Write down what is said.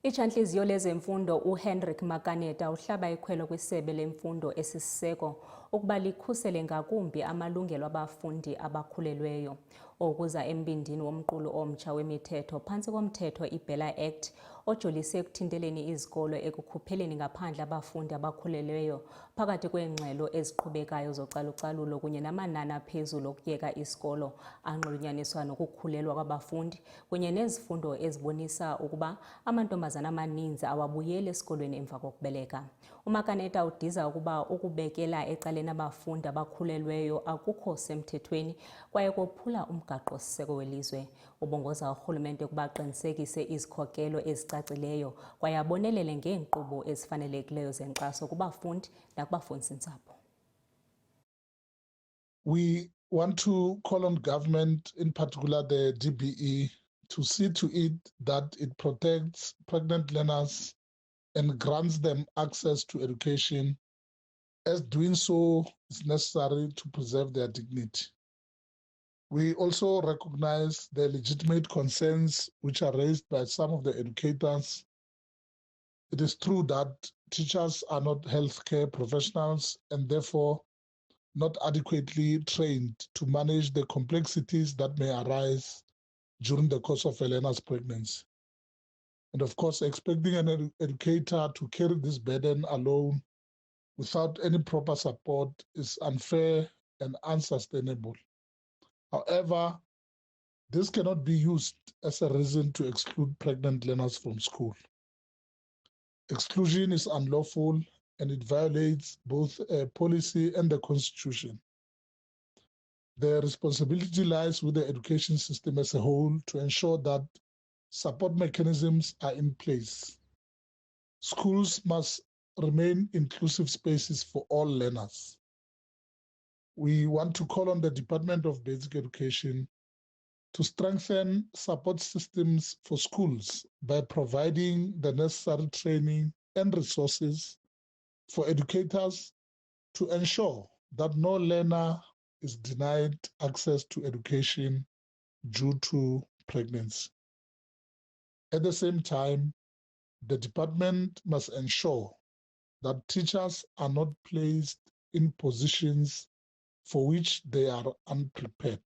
Itshantliziyo lezemfundo uHendrick Makaneta uhlaba Ikhwelo kwiSebe leMfundo esiSiseko ukuba likhusele ngakumbi amalungelo abafundi abakhulelweyo. Okuza embindini womqulu omtsha wemithetho phantsi koMthetho i-BELA Act ojolise ekuthinteleni izikolo ekukhupheleni ngaphandle abafundi abakhulelweyo phakathi kweengxelo eziqhubekayo zocalucalulo kunye namanani aphezulu okuyeka isikolo anxulunyaniswa nokukhulelwa kwabafundi kunye nezifundo ezibonisa ukuba amantombazana amaninzi awabuyeli esikolweni emva kokubeleka. UMakaneta udiza ukuba ukubekela ecaleni abafundi abakhulelweyo akukho semthethweni kwaye kophula umgaqo-siseko welizwe. Ubongoza urhulumente ukuba aqinisekise izikhokelo ezicacileyo kwaye abonelele ngeenkqubo ezifanelekileyo zenkxaso kubafundi nakubafundisi-ntsapho. We want to call on government, in particular the DBE, to see to it that it protects pregnant learners and grants them access to education, as doing so is necessary to preserve their dignity. We also recognize the legitimate concerns which are raised by some of the educators. It is true that teachers are not healthcare professionals and therefore not adequately trained to manage the complexities that may arise during the course of a learner's pregnancy. And of course, expecting an educator to carry this burden alone without any proper support is unfair and unsustainable. However, this cannot be used as a reason to exclude pregnant learners from school. Exclusion is unlawful and it violates both policy and the Constitution. The responsibility lies with the education system as a whole to ensure that support mechanisms are in place. Schools must remain inclusive spaces for all learners. We want to call on the Department of Basic Education to strengthen support systems for schools by providing the necessary training and resources for educators to ensure that no learner is denied access to education due to pregnancy. At the same time, the department must ensure that teachers are not placed in positions for which they are unprepared.